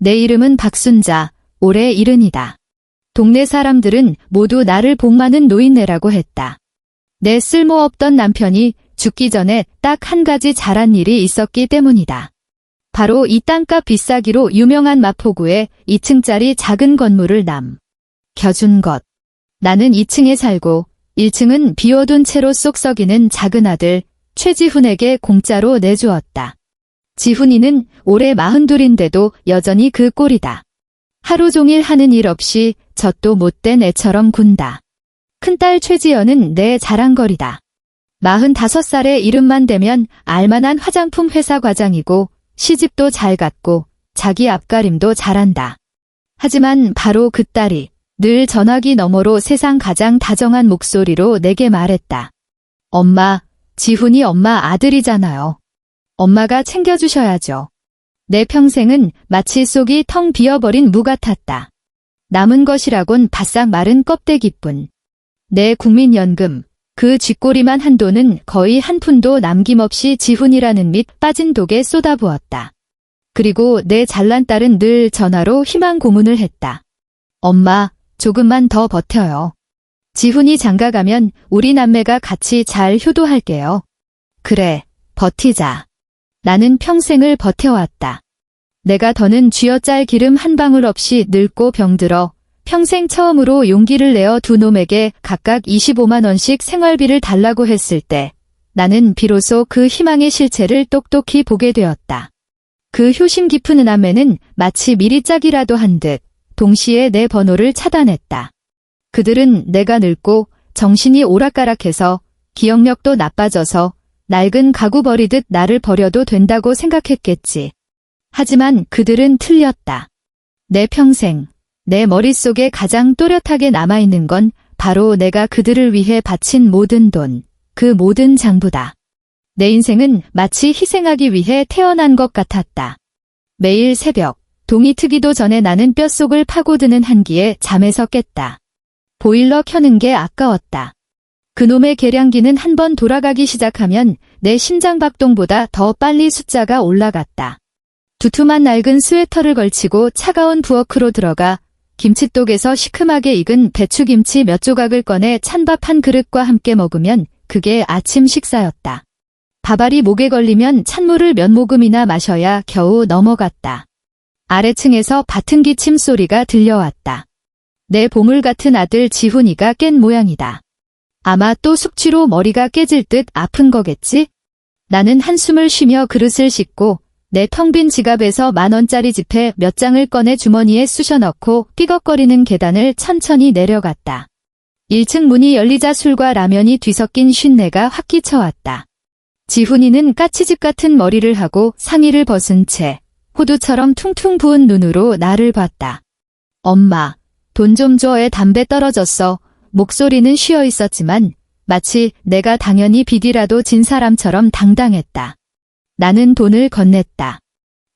내 이름은 박순자, 올해 70이다. 동네 사람들은 모두 나를 복 많은 노인네라고 했다. 내 쓸모없던 남편이 죽기 전에 딱 한 가지 잘한 일이 있었기 때문이다. 바로 이 땅값 비싸기로 유명한 마포구에 2층짜리 작은 건물을 남겨준 것. 나는 2층에 살고 1층은 비워둔 채로 쏙 썩이는 작은 아들 최지훈에게 공짜로 내주었다. 지훈이는 올해 42인데도 여전히 그 꼴이다. 하루 종일 하는 일 없이 젖도 못된 애처럼 군다. 큰딸 최지연은 내 자랑거리다. 45살의 이름만 되면 알만한 화장품 회사 과장이고 시집도 잘 갔고 자기 앞가림도 잘한다. 하지만 바로 그 딸이 늘 전화기 너머로 세상 가장 다정한 목소리로 내게 말했다. 엄마, 지훈이 엄마 아들이잖아요. 엄마가 챙겨주셔야죠. 내 평생은 마치 속이 텅 비어버린 무 같았다. 남은 것이라곤 바싹 마른 껍데기뿐. 내 국민연금, 그 쥐꼬리만 한도는 거의 한 푼도 남김없이 지훈이라는 밑 빠진 독에 쏟아부었다. 그리고 내 잘난 딸은 늘 전화로 희망 고문을 했다. 엄마, 조금만 더 버텨요. 지훈이 장가가면 우리 남매가 같이 잘 효도할게요. 그래, 버티자. 나는 평생을 버텨왔다. 내가 더는 쥐어짤 기름 한 방울 없이 늙고 병들어 평생 처음으로 용기를 내어 두 놈에게 각각 25만 원씩 생활비를 달라고 했을 때 나는 비로소 그 희망의 실체를 똑똑히 보게 되었다. 그 효심 깊은 은하매는 마치 미리 짜기라도 한 듯 동시에 내 번호를 차단했다. 그들은 내가 늙고 정신이 오락가락해서 기억력도 나빠져서 낡은 가구 버리듯 나를 버려도 된다고 생각했겠지. 하지만 그들은 틀렸다. 내 평생, 내 머릿속에 가장 또렷하게 남아있는 건 바로 내가 그들을 위해 바친 모든 돈, 그 모든 장부다. 내 인생은 마치 희생하기 위해 태어난 것 같았다. 매일 새벽, 동이 트기도 전에 나는 뼛속을 파고드는 한기에 잠에서 깼다. 보일러 켜는 게 아까웠다. 그놈의 계량기는 한번 돌아가기 시작하면 내 심장박동보다 더 빨리 숫자가 올라갔다. 두툼한 낡은 스웨터를 걸치고 차가운 부엌으로 들어가 김칫독에서 시큼하게 익은 배추김치 몇 조각을 꺼내 찬밥 한 그릇과 함께 먹으면 그게 아침 식사였다. 밥알이 목에 걸리면 찬물을 몇 모금이나 마셔야 겨우 넘어갔다. 아래층에서 밭은 기침 소리가 들려왔다. 내 보물 같은 아들 지훈이가 깬 모양이다. 아마 또 숙취로 머리가 깨질 듯 아픈 거겠지? 나는 한숨을 쉬며 그릇을 씻고 내 텅 빈 지갑에서 10,000원짜리 지폐 몇 장을 꺼내 주머니에 쑤셔 넣고 삐걱거리는 계단을 천천히 내려갔다. 1층 문이 열리자 술과 라면이 뒤섞인 쉰내가 확 끼쳐왔다. 지훈이는 까치집 같은 머리를 하고 상의를 벗은 채 호두처럼 퉁퉁 부은 눈으로 나를 봤다. 엄마, 돈 좀 줘. 애 담배 떨어졌어. 목소리는 쉬어 있었지만 마치 내가 당연히 빚이라도 진 사람처럼 당당했다. 나는 돈을 건넸다.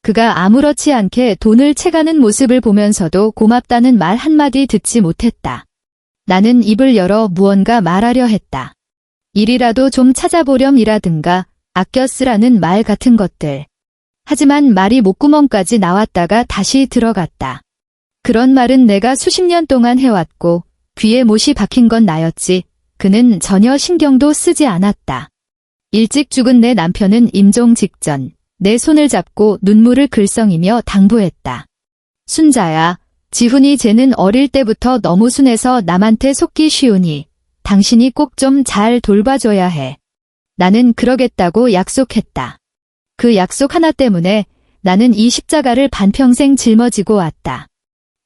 그가 아무렇지 않게 돈을 채가는 모습을 보면서도 고맙다는 말 한마디 듣지 못했다. 나는 입을 열어 무언가 말하려 했다. 일이라도 좀 찾아보렴이라든가 아껴 쓰라는 말 같은 것들. 하지만 말이 목구멍까지 나왔다가 다시 들어갔다. 그런 말은 내가 수십 년 동안 해왔고 귀에 못이 박힌 건 나였지 그는 전혀 신경도 쓰지 않았다. 일찍 죽은 내 남편은 임종 직전 내 손을 잡고 눈물을 글썽이며 당부했다. 순자야, 지훈이 쟤는 어릴 때부터 너무 순해서 남한테 속기 쉬우니 당신이 꼭 좀 잘 돌봐줘야 해. 나는 그러겠다고 약속했다. 그 약속 하나 때문에 나는 이 십자가를 반평생 짊어지고 왔다.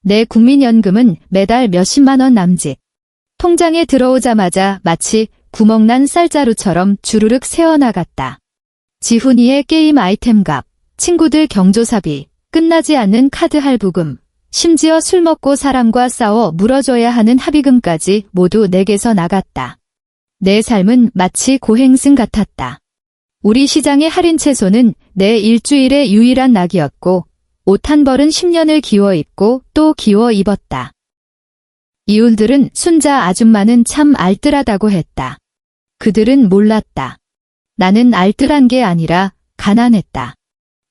내 국민연금은 매달 몇십만 원 남짓. 통장에 들어오자마자 마치 구멍난 쌀자루처럼 주르륵 새어나갔다. 지훈이의 게임 아이템 값, 친구들 경조사비, 끝나지 않는 카드 할부금, 심지어 술 먹고 사람과 싸워 물어줘야 하는 합의금까지 모두 내게서 나갔다. 내 삶은 마치 고행승 같았다. 우리 시장의 할인 채소는 내 일주일의 유일한 낙이었고 옷 한 벌은 10년을 기워 입고 또 기워 입었다. 이웃들은 순자 아줌마는 참 알뜰하다고 했다. 그들은 몰랐다. 나는 알뜰한 게 아니라 가난했다.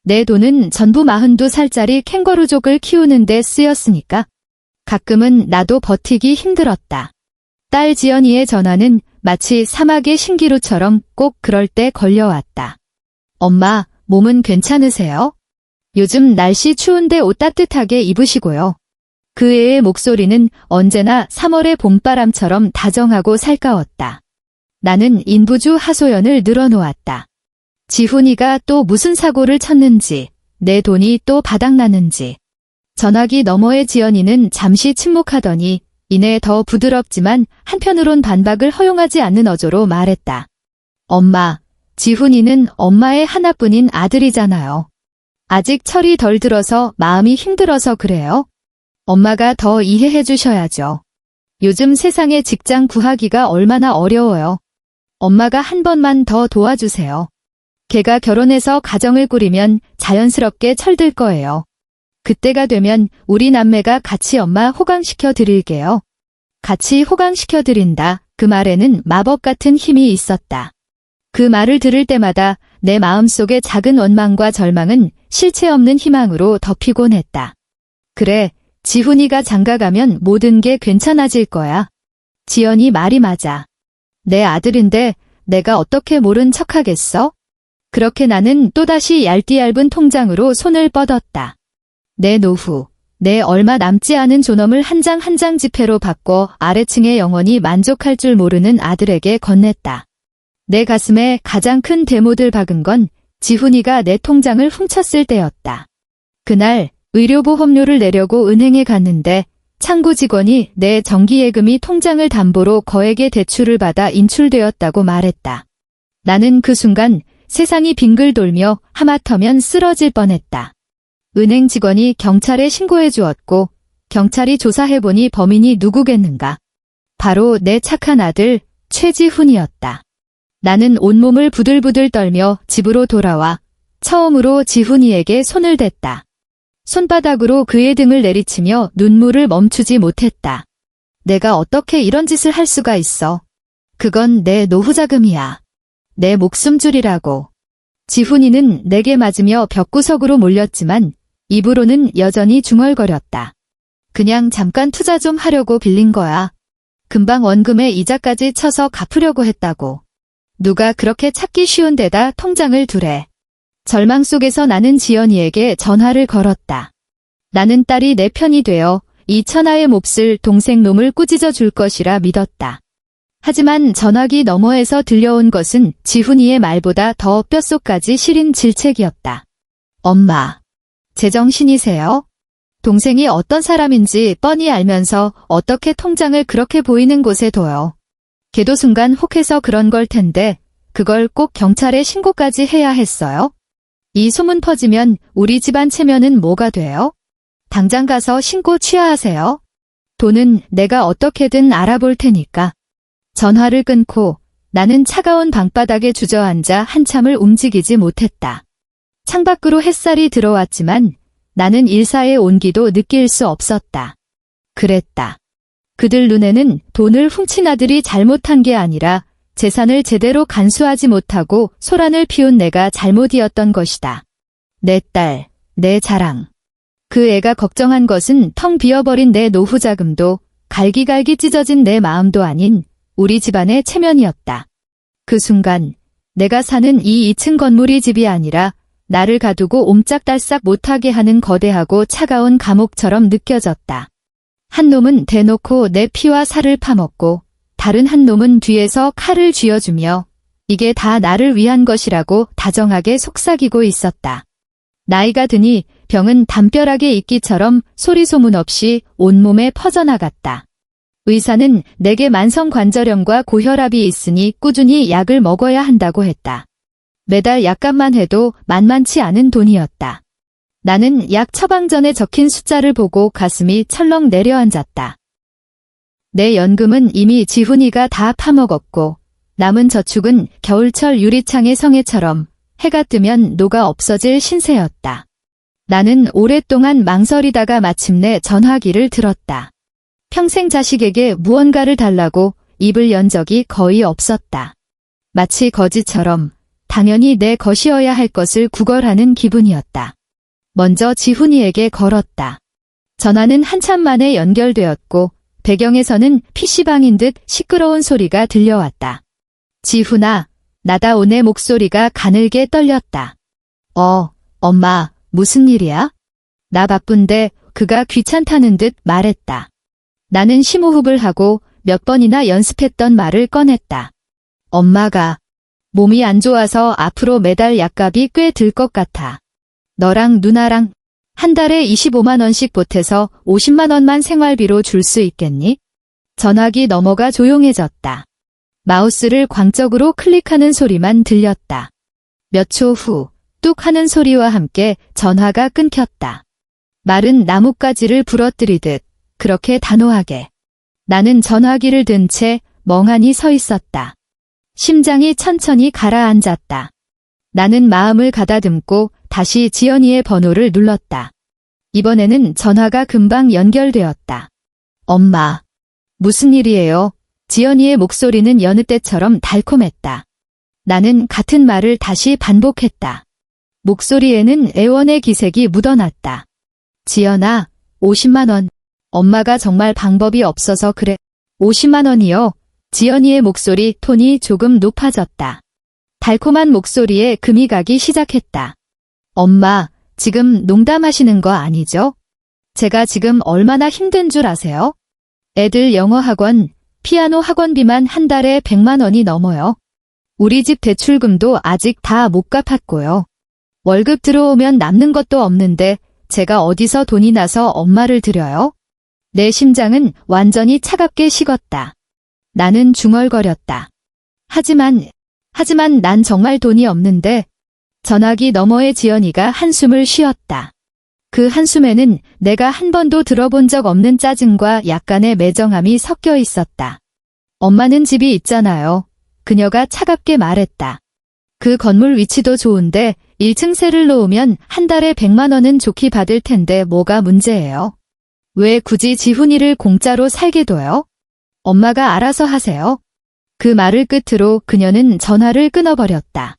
내 돈은 전부 42살짜리 캥거루족을 키우는데 쓰였으니까 가끔은 나도 버티기 힘들었다. 딸 지연이의 전화는 마치 사막의 신기루처럼 꼭 그럴 때 걸려왔다. 엄마, 몸은 괜찮으세요? 요즘 날씨 추운데 옷 따뜻하게 입으시고요. 그 애의 목소리는 언제나 3월의 봄바람처럼 다정하고 살가웠다. 나는 인부주 하소연을 늘어놓았다. 지훈이가 또 무슨 사고를 쳤는지, 내 돈이 또 바닥났는지. 전화기 너머의 지연이는 잠시 침묵하더니 이내 더 부드럽지만 한편으론 반박을 허용하지 않는 어조로 말했다. 엄마, 지훈이는 엄마의 하나뿐인 아들이잖아요. 아직 철이 덜 들어서 마음이 힘들어서 그래요. 엄마가 더 이해해 주셔야죠. 요즘 세상에 직장 구하기가 얼마나 어려워요. 엄마가 한 번만 더 도와주세요. 걔가 결혼해서 가정을 꾸리면 자연스럽게 철들 거예요. 그때가 되면 우리 남매가 같이 엄마 호강시켜 드릴게요. 같이 호강시켜 드린다. 그 말에는 마법 같은 힘이 있었다. 그 말을 들을 때마다 내 마음속의 작은 원망과 절망은 실체 없는 희망으로 덮이곤 했다. 그래, 지훈이가 장가가면 모든 게 괜찮아질 거야. 지연이 말이 맞아. 내 아들인데 내가 어떻게 모른 척하겠어? 그렇게 나는 또다시 얇디얇은 통장으로 손을 뻗었다. 내 노후, 내 얼마 남지 않은 존엄을 한 장 한 장 지폐로 바꿔 아래층의 영혼이 만족할 줄 모르는 아들에게 건넸다. 내 가슴에 가장 큰 대못을 박은 건 지훈이가 내 통장을 훔쳤을 때였다. 그날 의료보험료를 내려고 은행에 갔는데 창구 직원이 내 정기예금이 통장을 담보로 거액의 대출을 받아 인출되었다고 말했다. 나는 그 순간 세상이 빙글 돌며 하마터면 쓰러질 뻔했다. 은행 직원이 경찰에 신고해 주었고 경찰이 조사해보니 범인이 누구겠는가. 바로 내 착한 아들 최지훈이었다. 나는 온몸을 부들부들 떨며 집으로 돌아와 처음으로 지훈이에게 손을 댔다. 손바닥으로 그의 등을 내리치며 눈물을 멈추지 못했다. 내가 어떻게 이런 짓을 할 수가 있어. 그건 내 노후자금이야. 내 목숨줄이라고. 지훈이는 내게 맞으며 벽구석으로 몰렸지만 입으로는 여전히 중얼거렸다. 그냥 잠깐 투자 좀 하려고 빌린 거야. 금방 원금에 이자까지 쳐서 갚으려고 했다고. 누가 그렇게 찾기 쉬운 데다 통장을 두래. 절망 속에서 나는 지연이에게 전화를 걸었다. 나는 딸이 내 편이 되어 이 천하의 몹쓸 동생 놈을 꾸짖어 줄 것이라 믿었다. 하지만 전화기 너머에서 들려온 것은 지훈이의 말보다 더 뼛속까지 시린 질책이었다. 엄마, 제정신이세요? 동생이 어떤 사람인지 뻔히 알면서 어떻게 통장을 그렇게 보이는 곳에 둬요. 걔도 순간 혹해서 그런 걸 텐데 그걸 꼭 경찰에 신고까지 해야 했어요? 이 소문 퍼지면 우리 집안 체면은 뭐가 돼요? 당장 가서 신고 취하하세요. 돈은 내가 어떻게든 알아볼 테니까. 전화를 끊고 나는 차가운 방바닥에 주저앉아 한참을 움직이지 못했다. 창밖으로 햇살이 들어왔지만 나는 일사의 온기도 느낄 수 없었다. 그랬다. 그들 눈에는 돈을 훔친 아들이 잘못한 게 아니라 재산을 제대로 간수하지 못하고 소란을 피운 내가 잘못이었던 것이다. 내 딸, 내 자랑. 그 애가 걱정한 것은 텅 비어버린 내 노후자금도 갈기갈기 찢어진 내 마음도 아닌 우리 집안의 체면이었다. 그 순간 내가 사는 이 2층 건물이 집이 아니라 나를 가두고 옴짝달싹 못하게 하는 거대하고 차가운 감옥처럼 느껴졌다. 한 놈은 대놓고 내 피와 살을 파먹고 다른 한 놈은 뒤에서 칼을 쥐어주며 이게 다 나를 위한 것이라고 다정하게 속삭이고 있었다. 나이가 드니 병은 담벼락의 이끼처럼 소리 소문 없이 온몸에 퍼져나갔다. 의사는 내게 만성관절염과 고혈압이 있으니 꾸준히 약을 먹어야 한다고 했다. 매달 약값만 해도 만만치 않은 돈이었다. 나는 약 처방전에 적힌 숫자를 보고 가슴이 철렁 내려앉았다. 내 연금은 이미 지훈이가 다 파먹었고 남은 저축은 겨울철 유리창의 성에처럼 해가 뜨면 녹아 없어질 신세였다. 나는 오랫동안 망설이다가 마침내 전화기를 들었다. 평생 자식에게 무언가를 달라고 입을 연 적이 거의 없었다. 마치 거지처럼 당연히 내 것이어야 할 것을 구걸하는 기분이었다. 먼저 지훈이에게 걸었다. 전화는 한참 만에 연결되었고 배경에서는 PC방인 듯 시끄러운 소리가 들려왔다. 지훈아, 나다온의 목소리가 가늘게 떨렸다. 엄마, 무슨 일이야? 나 바쁜데 그가 귀찮다는 듯 말했다. 나는 심호흡을 하고 몇 번이나 연습했던 말을 꺼냈다. 엄마가 몸이 안 좋아서 앞으로 매달 약값이 꽤 들 것 같아. 너랑 누나랑 한 달에 25만 원씩 보태서 50만 원만 생활비로 줄 수 있겠니? 전화기 너머가 조용해졌다. 마우스를 광적으로 클릭하는 소리만 들렸다. 몇 초 후, 뚝 하는 소리와 함께 전화가 끊겼다. 마른 나뭇가지를 부러뜨리듯 그렇게 단호하게. 나는 전화기를 든 채 멍하니 서 있었다. 심장이 천천히 가라앉았다. 나는 마음을 가다듬고 다시 지연이의 번호를 눌렀다. 이번에는 전화가 금방 연결되었다. 엄마, 무슨 일이에요? 지연이의 목소리는 여느 때처럼 달콤했다. 나는 같은 말을 다시 반복했다. 목소리에는 애원의 기색이 묻어났다. 지연아, 50만 원. 엄마가 정말 방법이 없어서 그래. 50만 원이요? 지연이의 목소리 톤이 조금 높아졌다. 달콤한 목소리에 금이 가기 시작했다. 엄마, 지금 농담하시는 거 아니죠? 제가 지금 얼마나 힘든 줄 아세요? 애들 영어 학원, 피아노 학원비만 한 달에 100만 원이 넘어요. 우리 집 대출금도 아직 다 못 갚았고요. 월급 들어오면 남는 것도 없는데 제가 어디서 돈이 나서 엄마를 드려요? 내 심장은 완전히 차갑게 식었다. 나는 중얼거렸다. 하지만 난 정말 돈이 없는데. 전화기 너머의 지연이가 한숨을 쉬었다. 그 한숨에는 내가 한 번도 들어본 적 없는 짜증과 약간의 매정함이 섞여 있었다. 엄마는 집이 있잖아요. 그녀가 차갑게 말했다. 그 건물 위치도 좋은데 1층 세를 놓으면 한 달에 100만 원은 좋게 받을 텐데 뭐가 문제예요? 왜 굳이 지훈이를 공짜로 살게 둬요? 엄마가 알아서 하세요. 그 말을 끝으로 그녀는 전화를 끊어버렸다.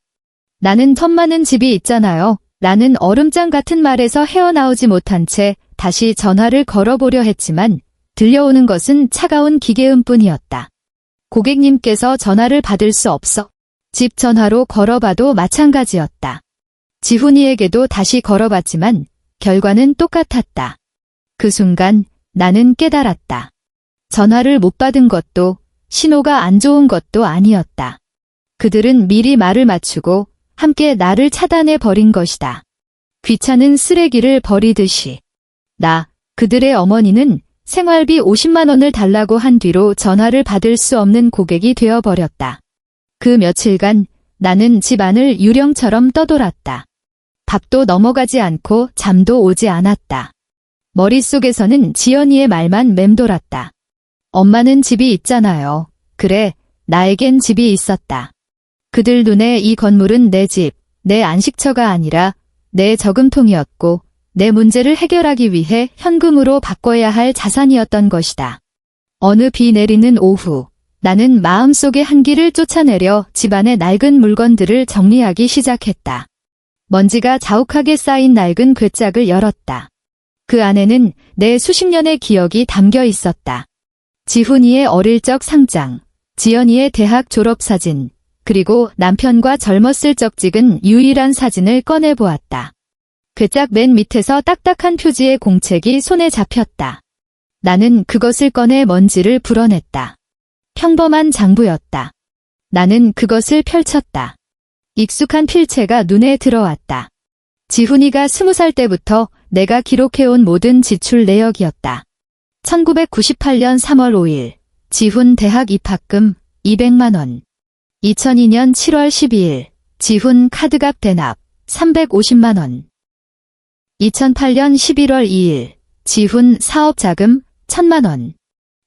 나는 텀 많은 집이 있잖아요. 나는 얼음장 같은 말에서 헤어나오지 못한 채 다시 전화를 걸어보려 했지만 들려오는 것은 차가운 기계음뿐이었다. 고객님께서 전화를 받을 수 없어. 집 전화로 걸어봐도 마찬가지였다. 지훈이에게도 다시 걸어봤지만 결과는 똑같았다. 그 순간 나는 깨달았다. 전화를 못 받은 것도 신호가 안 좋은 것도 아니었다. 그들은 미리 말을 맞추고 함께 나를 차단해 버린 것이다. 귀찮은 쓰레기를 버리듯이. 그들의 어머니는 생활비 50만 원을 달라고 한 뒤로 전화를 받을 수 없는 고객이 되어버렸다. 그 며칠간 나는 집 안을 유령처럼 떠돌았다. 밥도 넘어가지 않고 잠도 오지 않았다. 머릿속에서는 지연이의 말만 맴돌았다. 엄마는 집이 있잖아요. 그래, 나에겐 집이 있었다. 그들 눈에 이 건물은 내 집, 내 안식처가 아니라 내 저금통이었고 내 문제를 해결하기 위해 현금으로 바꿔야 할 자산이었던 것이다. 어느 비 내리는 오후, 나는 마음속의 한기를 쫓아내려 집안의 낡은 물건들을 정리하기 시작했다. 먼지가 자욱하게 쌓인 낡은 괴짝을 열었다. 그 안에는 내 수십 년의 기억이 담겨 있었다. 지훈이의 어릴 적 상장, 지연이의 대학 졸업사진, 그리고 남편과 젊었을 적 찍은 유일한 사진을 꺼내보았다. 괴짝 맨 밑에서 딱딱한 표지의 공책이 손에 잡혔다. 나는 그것을 꺼내 먼지를 불어냈다. 평범한 장부였다. 나는 그것을 펼쳤다. 익숙한 필체가 눈에 들어왔다. 지훈이가 20살 때부터 내가 기록해온 모든 지출 내역이었다. 1998년 3월 5일, 지훈 대학 입학금 200만 원. 2002년 7월 12일, 지훈 카드값 대납 350만 원. 2008년 11월 2일, 지훈 사업자금 1000만 원.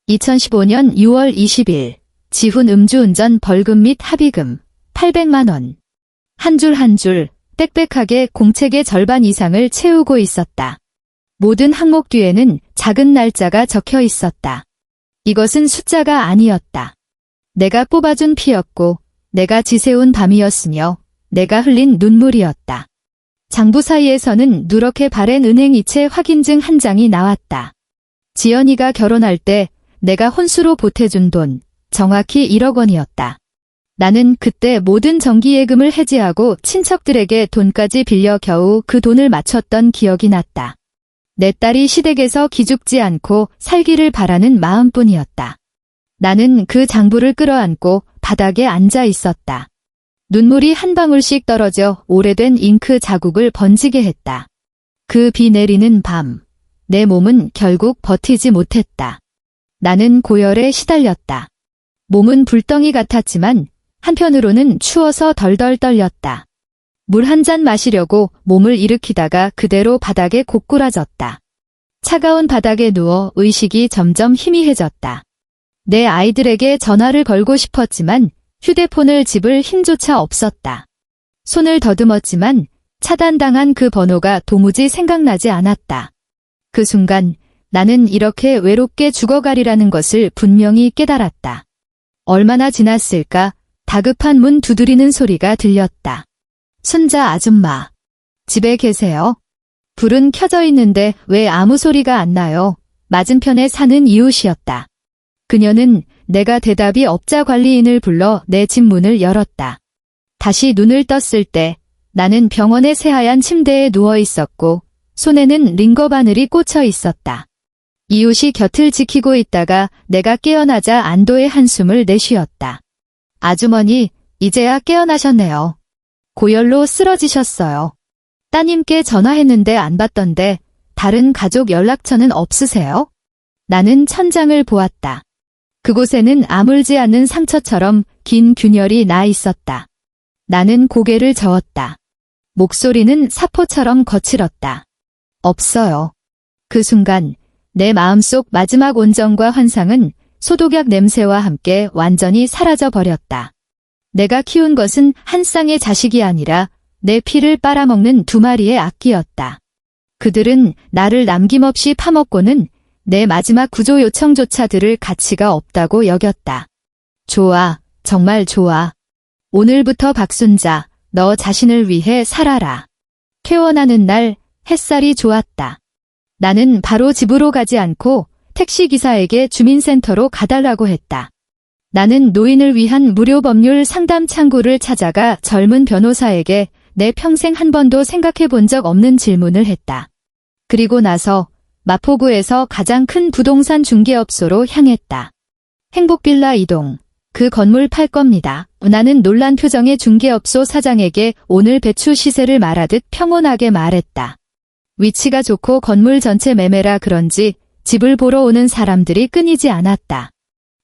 2015년 6월 20일, 지훈 음주운전 벌금 및 합의금 800만 원. 한 줄 한 줄 빽빽하게 공책의 절반 이상을 채우고 있었다. 모든 항목 뒤에는 작은 날짜가 적혀 있었다. 이것은 숫자가 아니었다. 내가 뽑아준 피였고 내가 지새운 밤이었으며 내가 흘린 눈물이었다. 장부 사이에서는 누렇게 바랜 은행 이체 확인증 한 장이 나왔다. 지연이가 결혼할 때 내가 혼수로 보태준 돈, 정확히 1억 원이었다. 나는 그때 모든 정기예금을 해지하고 친척들에게 돈까지 빌려 겨우 그 돈을 맞췄던 기억이 났다. 내 딸이 시댁에서 기죽지 않고 살기를 바라는 마음뿐이었다. 나는 그 장부를 끌어안고 바닥에 앉아 있었다. 눈물이 한 방울씩 떨어져 오래된 잉크 자국을 번지게 했다. 그 비 내리는 밤, 내 몸은 결국 버티지 못했다. 나는 고열에 시달렸다. 몸은 불덩이 같았지만 한편으로는 추워서 덜덜 떨렸다. 물 한 잔 마시려고 몸을 일으키다가 그대로 바닥에 고꾸라졌다. 차가운 바닥에 누워 의식이 점점 희미해졌다. 내 아이들에게 전화를 걸고 싶었지만 휴대폰을 집을 힘조차 없었다. 손을 더듬었지만 차단당한 그 번호가 도무지 생각나지 않았다. 그 순간 나는 이렇게 외롭게 죽어가리라는 것을 분명히 깨달았다. 얼마나 지났을까? 다급한 문 두드리는 소리가 들렸다. 순자 아줌마, 집에 계세요? 불은 켜져 있는데 왜 아무 소리가 안 나요? 맞은편에 사는 이웃이었다. 그녀는 내가 대답이 없자 관리인을 불러 내 집 문을 열었다. 다시 눈을 떴을 때 나는 병원의 새하얀 침대에 누워 있었고 손에는 링거 바늘이 꽂혀 있었다. 이웃이 곁을 지키고 있다가 내가 깨어나자 안도의 한숨을 내쉬었다. 아주머니, 이제야 깨어나셨네요. 고열로 쓰러지셨어요. 따님께 전화했는데 안 받던데 다른 가족 연락처는 없으세요? 나는 천장을 보았다. 그곳에는 아물지 않는 상처처럼 긴 균열이 나 있었다. 나는 고개를 저었다. 목소리는 사포처럼 거칠었다. 없어요. 그 순간 내 마음속 마지막 온정과 환상은 소독약 냄새와 함께 완전히 사라져 버렸다. 내가 키운 것은 한 쌍의 자식이 아니라 내 피를 빨아먹는 2마리의 악기였다. 그들은 나를 남김없이 파먹고는 내 마지막 구조 요청조차 들을 가치가 없다고 여겼다. 좋아, 정말 좋아. 오늘부터 박순자, 너 자신을 위해 살아라. 퇴원하는 날 햇살이 좋았다. 나는 바로 집으로 가지 않고 택시기사에게 주민센터로 가달라고 했다. 나는 노인을 위한 무료 법률 상담 창구를 찾아가 젊은 변호사에게 내 평생 한 번도 생각해 본 적 없는 질문을 했다. 그리고 나서 마포구에서 가장 큰 부동산 중개업소로 향했다. 행복빌라 이동. 그 건물 팔 겁니다. 나는 놀란 표정의 중개업소 사장에게 오늘 배추 시세를 말하듯 평온하게 말했다. 위치가 좋고 건물 전체 매매라 그런지 집을 보러 오는 사람들이 끊이지 않았다.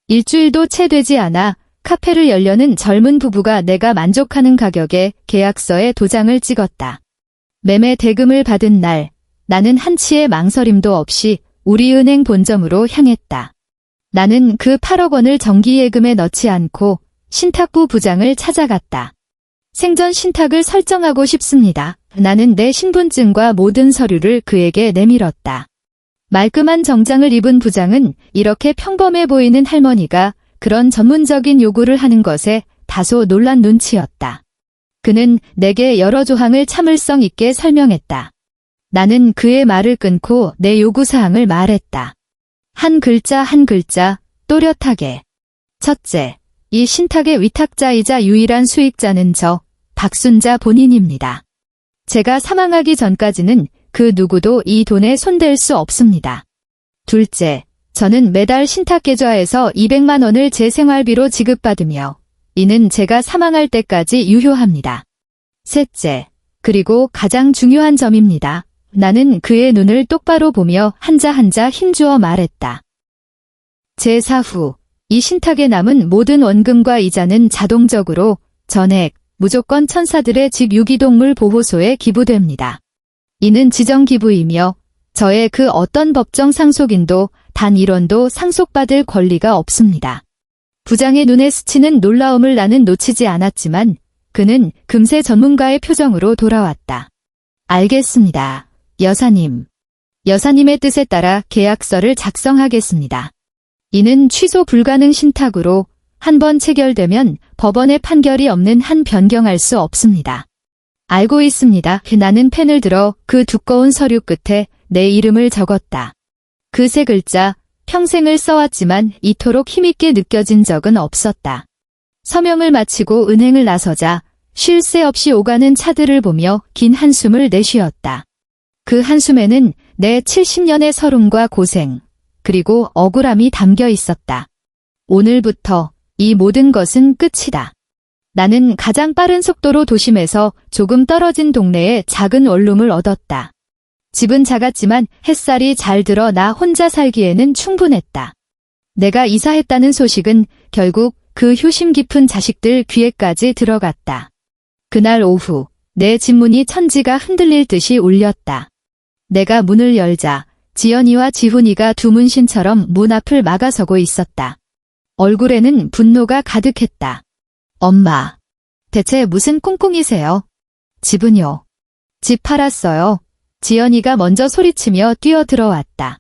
일주일도 채 되지 않아 카페를 열려는 젊은 부부가 내가 만족하는 가격에 계약서에 도장을 찍었다. 매매 대금을 받은 날, 나는 한치의 망설임도 없이 우리은행 본점으로 향했다. 나는 그 8억 원을 정기예금에 넣지 않고 신탁부 부장을 찾아갔다. 생전 신탁을 설정하고 싶습니다. 나는 내 신분증과 모든 서류를 그에게 내밀었다. 말끔한 정장을 입은 부장은 이렇게 평범해 보이는 할머니가 그런 전문적인 요구를 하는 것에 다소 놀란 눈치였다. 그는 내게 여러 조항을 참을성 있게 설명했다. 나는 그의 말을 끊고 내 요구사항을 말했다. 한 글자 한 글자 또렷하게. 첫째, 이 신탁의 위탁자이자 유일한 수익자는 저 박순자 본인입니다. 제가 사망하기 전까지는 그 누구도 이 돈에 손댈 수 없습니다. 둘째, 저는 매달 신탁 계좌에서 200만 원을 제 생활비로 지급받으며 이는 제가 사망할 때까지 유효합니다. 셋째, 그리고 가장 중요한 점입니다. 나는 그의 눈을 똑바로 보며 한자 한자 힘주어 말했다. 제 사후, 이 신탁에 남은 모든 원금과 이자는 자동적으로 전액, 무조건 천사들의 집 유기동물 보호소에 기부됩니다. 이는 지정기부이며 저의 그 어떤 법정 상속인도 단 1원도 상속받을 권리가 없습니다. 부장의 눈에 스치는 놀라움을 나는 놓치지 않았지만 그는 금세 전문가의 표정으로 돌아왔다. 알겠습니다. 여사님. 여사님의 뜻에 따라 계약서를 작성하겠습니다. 이는 취소 불가능 신탁으로 한 번 체결되면 법원의 판결이 없는 한 변경할 수 없습니다. 알고 있습니다. 나는 펜을 들어 그 두꺼운 서류 끝에 내 이름을 적었다. 그 세 글자, 평생을 써왔지만 이토록 힘있게 느껴진 적은 없었다. 서명을 마치고 은행을 나서자 쉴 새 없이 오가는 차들을 보며 긴 한숨을 내쉬었다. 그 한숨에는 내 70년의 서름과 고생, 그리고 억울함이 담겨 있었다. 오늘부터 이 모든 것은 끝이다. 나는 가장 빠른 속도로 도심에서 조금 떨어진 동네에 작은 원룸을 얻었다. 집은 작았지만 햇살이 잘 들어 나 혼자 살기에는 충분했다. 내가 이사했다는 소식은 결국 그 효심 깊은 자식들 귀에까지 들어갔다. 그날 오후 내 집 문이 천지가 흔들릴 듯이 울렸다. 내가 문을 열자 지연이와 지훈이가 두문신처럼 문 앞을 막아서고 있었다. 얼굴에는 분노가 가득했다. 엄마, 대체 무슨 꿍꿍이세요? 집은요? 집 팔았어요. 지연이가 먼저 소리치며 뛰어들어왔다.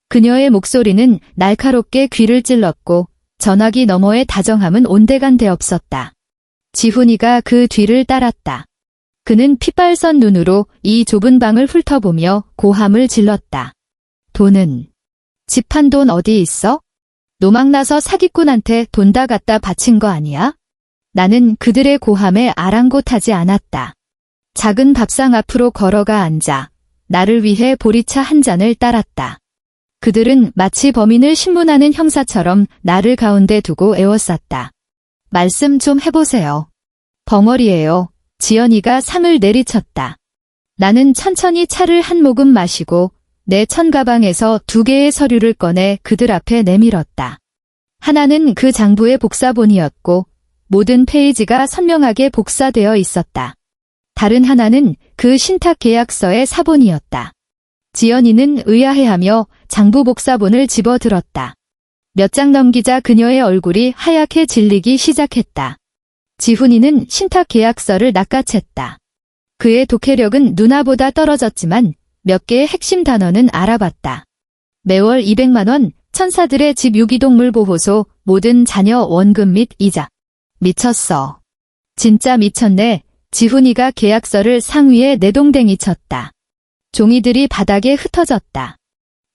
그녀의 목소리는 날카롭게 귀를 찔렀고 전화기 너머의 다정함은 온데간데 없었다. 지훈이가 그 뒤를 따랐다. 그는 핏발선 눈으로 이 좁은 방을 훑어보며 고함을 질렀다. 돈은? 집 판 돈 어디 있어? 노망나서 사기꾼한테 돈 다 갖다 바친 거 아니야? 나는 그들의 고함에 아랑곳하지 않았다. 작은 밥상 앞으로 걸어가 앉아 나를 위해 보리차 한 잔을 따랐다. 그들은 마치 범인을 신문하는 형사처럼 나를 가운데 두고 애워쌌다. 말씀 좀 해보세요. 벙어리예요. 지연이가 상을 내리쳤다. 나는 천천히 차를 한 모금 마시고 내 천가방에서 2개의 서류를 꺼내 그들 앞에 내밀었다. 하나는 그 장부의 복사본이었고 모든 페이지가 선명하게 복사되어 있었다. 다른 하나는 그 신탁 계약서의 사본이었다. 지연이는 의아해하며 장부 복사본을 집어들었다. 몇 장 넘기자 그녀의 얼굴이 하얗게 질리기 시작했다. 지훈이는 신탁 계약서를 낚아챘다. 그의 독해력은 누나보다 떨어졌지만 몇 개의 핵심 단어는 알아봤다. 매월 200만 원, 천사들의 집 유기동물 보호소, 모든 자녀 원금 및 이자. 미쳤어. 진짜 미쳤네. 지훈이가 계약서를 상위에 내동댕이 쳤다. 종이들이 바닥에 흩어졌다.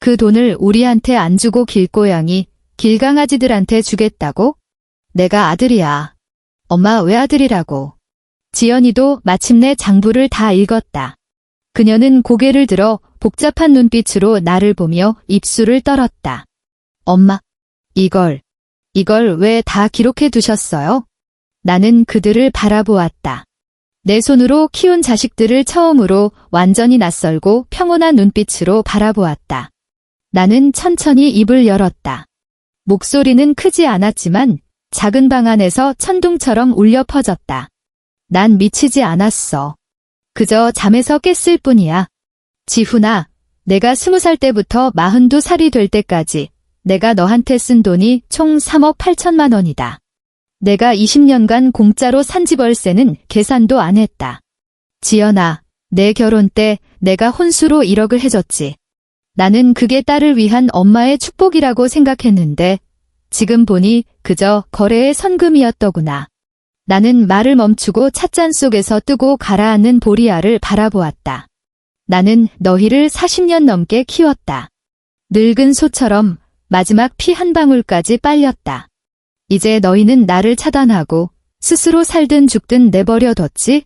그 돈을 우리한테 안 주고 길고양이, 길강아지들한테 주겠다고? 내가 아들이야. 엄마 왜 아들이라고? 지연이도 마침내 장부를 다 읽었다. 그녀는 고개를 들어 복잡한 눈빛으로 나를 보며 입술을 떨었다. 엄마, 이걸 왜 다 기록해 두셨어요? 나는 그들을 바라보았다. 내 손으로 키운 자식들을 처음으로 완전히 낯설고 평온한 눈빛으로 바라보았다. 나는 천천히 입을 열었다. 목소리는 크지 않았지만 작은 방 안에서 천둥처럼 울려 퍼졌다. 난 미치지 않았어. 그저 잠에서 깼을 뿐이야. 지훈아, 내가 20살 때부터 42살이 될 때까지 내가 너한테 쓴 돈이 총 3억 8천만 원이다. 내가 20년간 공짜로 산 집 월세는 계산도 안 했다. 지연아, 내 결혼 때 내가 혼수로 1억을 해줬지. 나는 그게 딸을 위한 엄마의 축복이라고 생각했는데 지금 보니 그저 거래의 선금이었더구나. 나는 말을 멈추고 찻잔 속에서 뜨고 가라앉는 보리알을 바라보았다. 나는 너희를 40년 넘게 키웠다. 늙은 소처럼 마지막 피 한 방울까지 빨렸다. 이제 너희는 나를 차단하고 스스로 살든 죽든 내버려뒀지?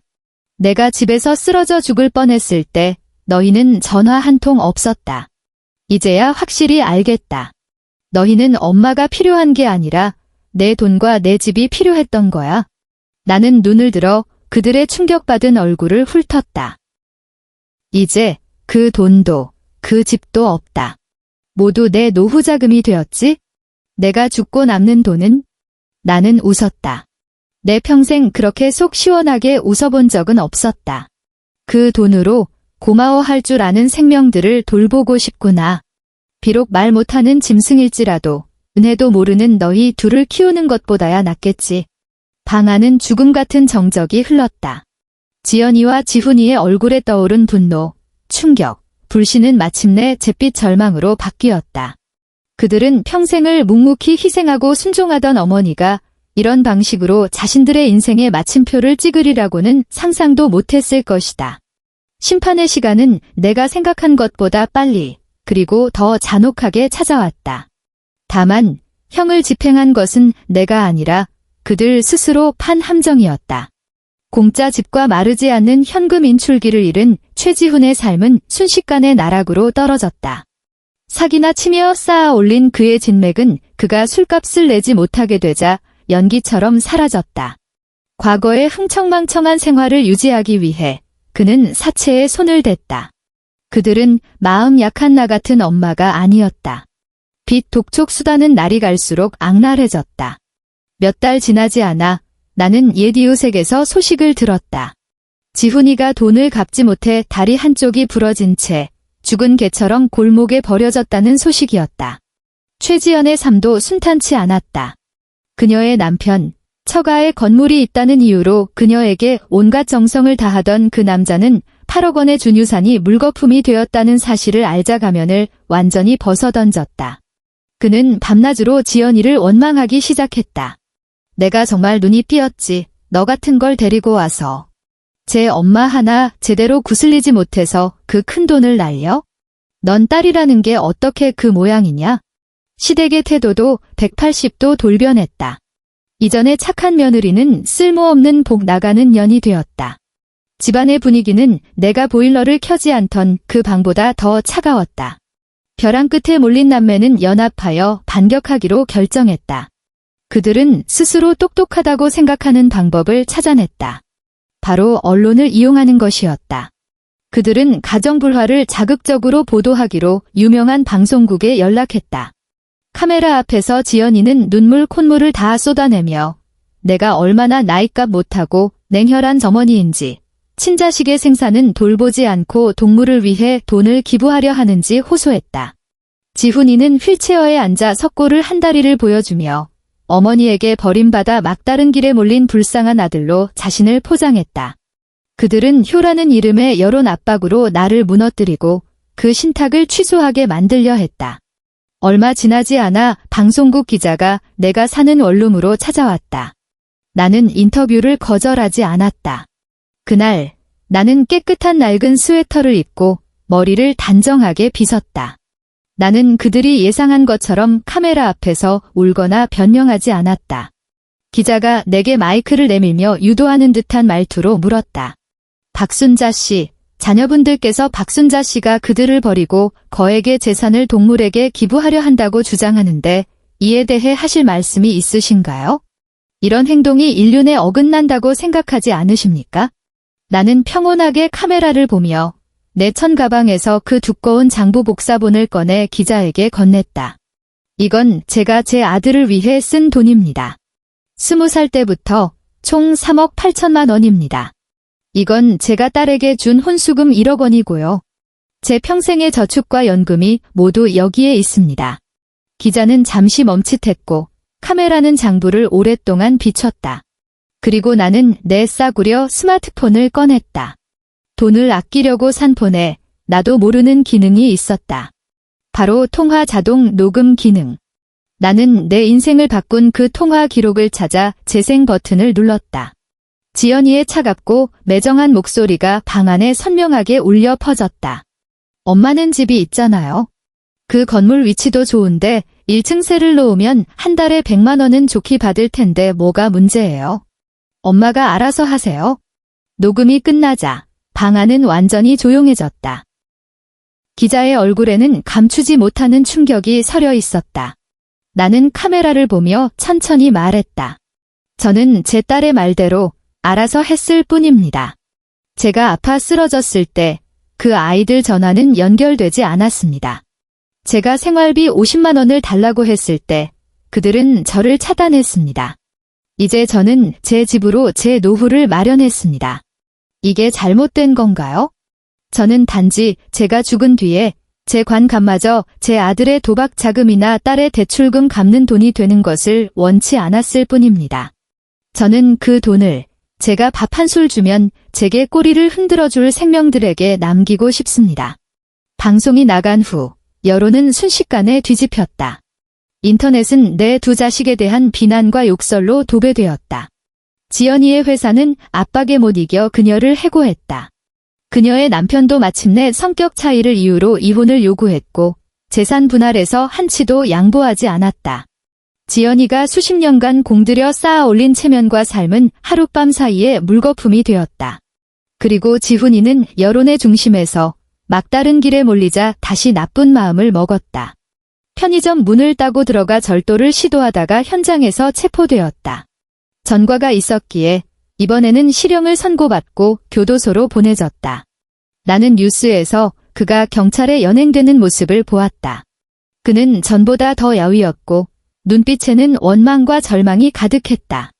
내가 집에서 쓰러져 죽을 뻔했을 때 너희는 전화 한 통 없었다. 이제야 확실히 알겠다. 너희는 엄마가 필요한 게 아니라 내 돈과 내 집이 필요했던 거야. 나는 눈을 들어 그들의 충격받은 얼굴을 훑었다. 이제 그 돈도 그 집도 없다. 모두 내 노후 자금이 되었지? 내가 죽고 남는 돈은? 나는 웃었다. 내 평생 그렇게 속 시원하게 웃어본 적은 없었다. 그 돈으로 고마워할 줄 아는 생명들을 돌보고 싶구나. 비록 말 못하는 짐승일지라도 은혜도 모르는 너희 둘을 키우는 것보다야 낫겠지. 방 안은 죽음 같은 정적이 흘렀다. 지연이와 지훈이의 얼굴에 떠오른 분노, 충격, 불신은 마침내 잿빛 절망으로 바뀌었다. 그들은 평생을 묵묵히 희생하고 순종하던 어머니가 이런 방식으로 자신들의 인생의 마침표를 찍으리라고는 상상도 못했을 것이다. 심판의 시간은 내가 생각한 것보다 빨리, 그리고 더 잔혹하게 찾아왔다. 다만 형을 집행한 것은 내가 아니라 그들 스스로 판 함정이었다. 공짜 집과 마르지 않는 현금 인출기를 잃은 최지훈의 삶은 순식간에 나락으로 떨어졌다. 사기나 치며 쌓아 올린 그의 진맥은 그가 술값을 내지 못하게 되자 연기처럼 사라졌다. 과거의 흥청망청한 생활을 유지하기 위해 그는 사채에 손을 댔다. 그들은 마음 약한 나 같은 엄마가 아니었다. 빚 독촉 수단은 날이 갈수록 악랄해졌다. 몇 달 지나지 않아 나는 옛 이웃에게서 소식을 들었다. 지훈이가 돈을 갚지 못해 다리 한쪽이 부러진 채 죽은 개처럼 골목에 버려졌다는 소식이었다. 최지연의 삶도 순탄치 않았다. 그녀의 남편, 처가에 건물이 있다는 이유로 그녀에게 온갖 정성을 다하던 그 남자는 8억 원의 준유산이 물거품이 되었다는 사실을 알자 가면을 완전히 벗어던졌다. 그는 밤낮으로 지연이를 원망하기 시작했다. 내가 정말 눈이 삐었지. 너 같은 걸 데리고 와서. 제 엄마 하나 제대로 구슬리지 못해서 그 큰 돈을 날려? 넌 딸이라는 게 어떻게 그 모양이냐? 시댁의 태도도 180도 돌변했다. 이전에 착한 며느리는 쓸모없는 복 나가는 년이 되었다. 집안의 분위기는 내가 보일러를 켜지 않던 그 방보다 더 차가웠다. 벼랑 끝에 몰린 남매는 연합하여 반격하기로 결정했다. 그들은 스스로 똑똑하다고 생각하는 방법을 찾아냈다. 바로 언론을 이용하는 것이었다. 그들은 가정불화를 자극적으로 보도하기로 유명한 방송국에 연락했다. 카메라 앞에서 지연이는 눈물 콧물을 다 쏟아내며 내가 얼마나 나이값 못하고 냉혈한 점원이인지, 친자식의 생사는 돌보지 않고 동물을 위해 돈을 기부하려 하는지 호소했다. 지훈이는 휠체어에 앉아 석고를 한 다리를 보여주며 어머니에게 버림받아 막다른 길에 몰린 불쌍한 아들로 자신을 포장했다. 그들은 효라는 이름의 여론 압박으로 나를 무너뜨리고 그 신탁을 취소하게 만들려 했다. 얼마 지나지 않아 방송국 기자가 내가 사는 원룸으로 찾아왔다. 나는 인터뷰를 거절하지 않았다. 그날 나는 깨끗한 낡은 스웨터를 입고 머리를 단정하게 빗었다. 나는 그들이 예상한 것처럼 카메라 앞에서 울거나 변명하지 않았다. 기자가 내게 마이크를 내밀며 유도하는 듯한 말투로 물었다. 박순자 씨, 자녀분들께서 박순자 씨가 그들을 버리고 거액의 재산을 동물에게 기부하려 한다고 주장하는데 이에 대해 하실 말씀이 있으신가요? 이런 행동이 인륜에 어긋난다고 생각하지 않으십니까? 나는 평온하게 카메라를 보며 내 천 가방에서 그 두꺼운 장부 복사본을 꺼내 기자에게 건넸다. 이건 제가 제 아들을 위해 쓴 돈입니다. 20살 때부터 총 3억 8천만 원입니다. 이건 제가 딸에게 준 혼수금 1억 원이고요. 제 평생의 저축과 연금이 모두 여기에 있습니다. 기자는 잠시 멈칫했고 카메라는 장부를 오랫동안 비췄다. 그리고 나는 내 싸구려 스마트폰을 꺼냈다. 돈을 아끼려고 산 폰에 나도 모르는 기능이 있었다. 바로 통화 자동 녹음 기능. 나는 내 인생을 바꾼 그 통화 기록을 찾아 재생 버튼을 눌렀다. 지연이의 차갑고 매정한 목소리가 방 안에 선명하게 울려 퍼졌다. 엄마는 집이 있잖아요. 그 건물 위치도 좋은데 1층 세를 놓으면 한 달에 100만 원은 좋게 받을 텐데 뭐가 문제예요? 엄마가 알아서 하세요. 녹음이 끝나자 방 안은 완전히 조용해졌다. 기자의 얼굴에는 감추지 못하는 충격이 서려 있었다. 나는 카메라를 보며 천천히 말했다. 저는 제 딸의 말대로 알아서 했을 뿐입니다. 제가 아파 쓰러졌을 때 그 아이들 전화는 연결되지 않았습니다. 제가 생활비 50만 원을 달라고 했을 때 그들은 저를 차단했습니다. 이제 저는 제 집으로 제 노후를 마련했습니다. 이게 잘못된 건가요? 저는 단지 제가 죽은 뒤에 제 관감마저 제 아들의 도박 자금이나 딸의 대출금 갚는 돈이 되는 것을 원치 않았을 뿐입니다. 저는 그 돈을 제가 밥 한 술 주면 제게 꼬리를 흔들어줄 생명들에게 남기고 싶습니다. 방송이 나간 후 여론은 순식간에 뒤집혔다. 인터넷은 내 두 자식에 대한 비난과 욕설로 도배되었다. 지연이의 회사는 압박에 못 이겨 그녀를 해고했다. 그녀의 남편도 마침내 성격 차이를 이유로 이혼을 요구했고 재산 분할에서 한치도 양보하지 않았다. 지연이가 수십 년간 공들여 쌓아 올린 체면과 삶은 하룻밤 사이에 물거품이 되었다. 그리고 지훈이는 여론의 중심에서 막다른 길에 몰리자 다시 나쁜 마음을 먹었다. 편의점 문을 따고 들어가 절도를 시도하다가 현장에서 체포되었다. 전과가 있었기에 이번에는 실형을 선고받고 교도소로 보내졌다. 나는 뉴스에서 그가 경찰에 연행되는 모습을 보았다. 그는 전보다 더 야위었고 눈빛에는 원망과 절망이 가득했다.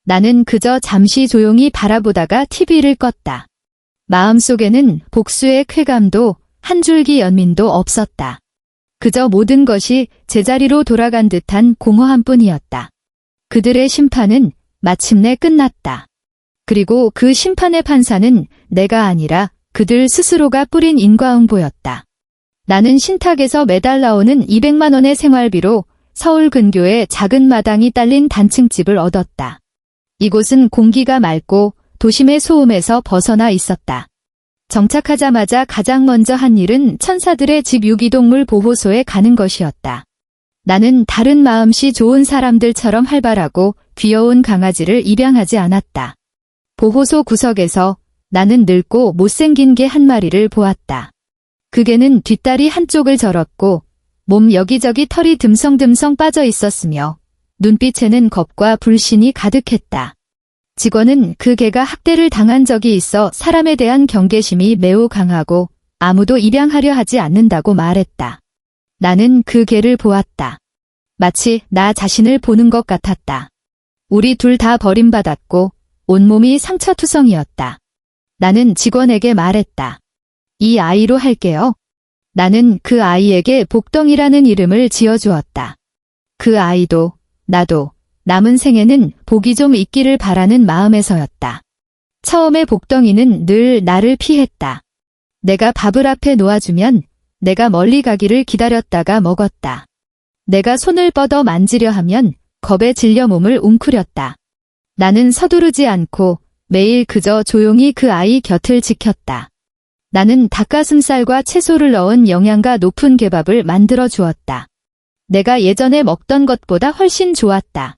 나는 그저 잠시 조용히 바라보다가 TV를 껐다. 마음속에는 복수의 쾌감도 한 줄기 연민도 없었다. 그저 모든 것이 제자리로 돌아간 듯한 공허함 뿐이었다. 그들의 심판은 마침내 끝났다. 그리고 그 심판의 판사는 내가 아니라 그들 스스로가 뿌린 인과응보였다. 나는 신탁에서 매달 나오는 200만 원의 생활비로 서울 근교의 작은 마당이 딸린 단층집을 얻었다. 이곳은 공기가 맑고 도심의 소음에서 벗어나 있었다. 정착하자마자 가장 먼저 한 일은 천사들의 집 유기동물 보호소에 가는 것이었다. 나는 다른 마음씨 좋은 사람들처럼 활발하고 귀여운 강아지를 입양하지 않았다. 보호소 구석에서 나는 늙고 못생긴 개 한 마리를 보았다. 그 개는 뒷다리 한쪽을 절었고 몸 여기저기 털이 듬성듬성 빠져 있었으며 눈빛에는 겁과 불신이 가득했다. 직원은 그 개가 학대를 당한 적이 있어 사람에 대한 경계심이 매우 강하고 아무도 입양하려 하지 않는다고 말했다. 나는 그 개를 보았다. 마치 나 자신을 보는 것 같았다. 우리 둘 다 버림받았고 온몸이 상처투성이었다. 나는 직원에게 말했다. 이 아이로 할게요. 나는 그 아이에게 복덩이라는 이름을 지어주었다. 그 아이도 나도 남은 생에는 복이 좀 있기를 바라는 마음에서였다. 처음에 복덩이는 늘 나를 피했다. 내가 밥을 앞에 놓아주면 내가 멀리 가기를 기다렸다가 먹었다. 내가 손을 뻗어 만지려 하면 겁에 질려 몸을 웅크렸다. 나는 서두르지 않고 매일 그저 조용히 그 아이 곁을 지켰다. 나는 닭가슴살과 채소를 넣은 영양가 높은 개밥을 만들어 주었다. 내가 예전에 먹던 것보다 훨씬 좋았다.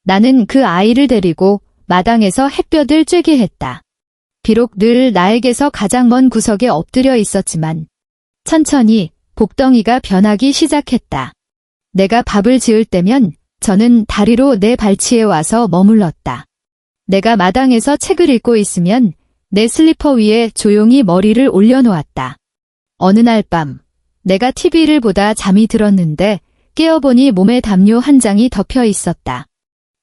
나는 그 아이를 데리고 마당에서 햇볕을 쬐게 했다. 비록 늘 나에게서 가장 먼 구석에 엎드려 있었지만 천천히 복덩이가 변하기 시작했다. 내가 밥을 지을 때면 저는 다리로 내 발치에 와서 머물렀다. 내가 마당에서 책을 읽고 있으면 내 슬리퍼 위에 조용히 머리를 올려놓았다. 어느 날 밤 내가 TV를 보다 잠이 들었는데 깨어보니 몸에 담요 한 장이 덮여 있었다.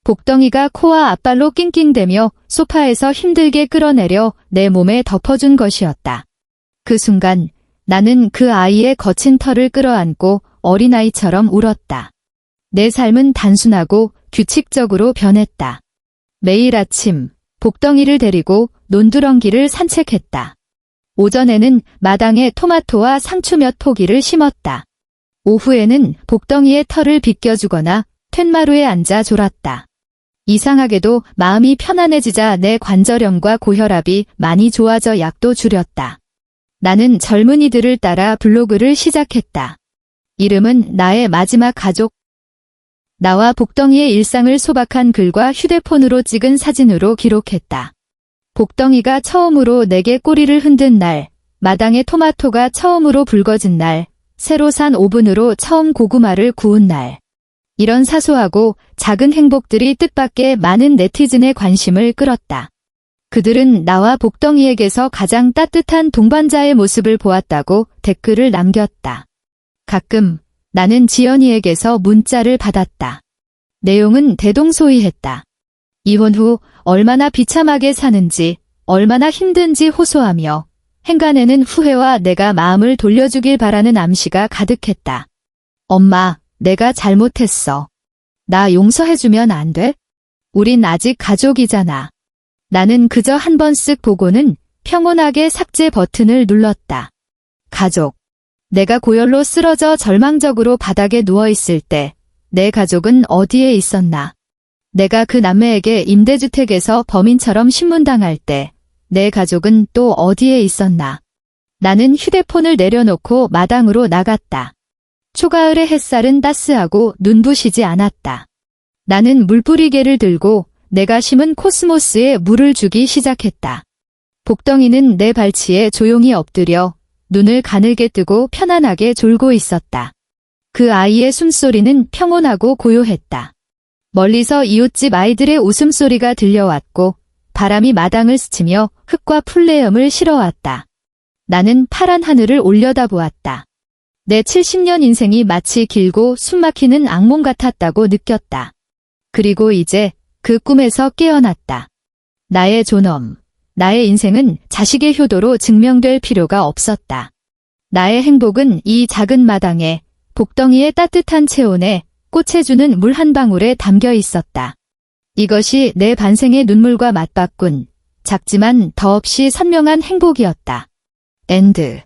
복덩이가 코와 앞발로 낑낑대며 소파에서 힘들게 끌어내려 내 몸에 덮어준 것이었다. 그 순간 나는 그 아이의 거친 털을 끌어안고 어린아이처럼 울었다. 내 삶은 단순하고 규칙적으로 변했다. 매일 아침 복덩이를 데리고 논두렁기를 산책했다. 오전에는 마당에 토마토와 상추 몇 포기를 심었다. 오후에는 복덩이의 털을 빗겨주거나 툇마루에 앉아 졸았다. 이상하게도 마음이 편안해지자 내 관절염과 고혈압이 많이 좋아져 약도 줄였다. 나는 젊은이들을 따라 블로그를 시작했다. 이름은 나의 마지막 가족. 나와 복덩이의 일상을 소박한 글과 휴대폰으로 찍은 사진으로 기록했다. 복덩이가 처음으로 내게 꼬리를 흔든 날, 마당에 토마토가 처음으로 붉어진 날, 새로 산 오븐으로 처음 고구마를 구운 날. 이런 사소하고 작은 행복들이 뜻밖의 많은 네티즌의 관심을 끌었다. 그들은 나와 복덩이에게서 가장 따뜻한 동반자의 모습을 보았다고 댓글을 남겼다. 가끔 나는 지연이에게서 문자를 받았다. 내용은 대동소이했다. 이혼 후 얼마나 비참하게 사는지, 얼마나 힘든지 호소하며 행간에는 후회와 내가 마음을 돌려주길 바라는 암시가 가득했다. 엄마, 내가 잘못했어. 나 용서해주면 안 돼? 우린 아직 가족이잖아. 나는 그저 한 번 쓱 보고는 평온하게 삭제 버튼을 눌렀다. 가족. 내가 고열로 쓰러져 절망적으로 바닥에 누워있을 때 내 가족은 어디에 있었나? 내가 그 남매에게 임대주택에서 범인처럼 신문당할 때 내 가족은 또 어디에 있었나? 나는 휴대폰을 내려놓고 마당으로 나갔다. 초가을의 햇살은 따스하고 눈부시지 않았다. 나는 물뿌리개를 들고 내가 심은 코스모스에 물을 주기 시작했다. 복덩이는 내 발치에 조용히 엎드려 눈을 가늘게 뜨고 편안하게 졸고 있었다. 그 아이의 숨소리는 평온하고 고요했다. 멀리서 이웃집 아이들의 웃음소리가 들려왔고 바람이 마당을 스치며 흙과 풀레음을 실어왔다. 나는 파란 하늘을 올려다보았다. 내 70년 인생이 마치 길고 숨막히는 악몽 같았다고 느꼈다. 그리고 이제 그 꿈에서 깨어났다. 나의 존엄, 나의 인생은 자식의 효도로 증명될 필요가 없었다. 나의 행복은 이 작은 마당에 복덩이의 따뜻한 체온에 꽃에 주는 물 한 방울에 담겨 있었다. 이것이 내 반생의 눈물과 맞바꾼 작지만 더없이 선명한 행복이었다. 엔드.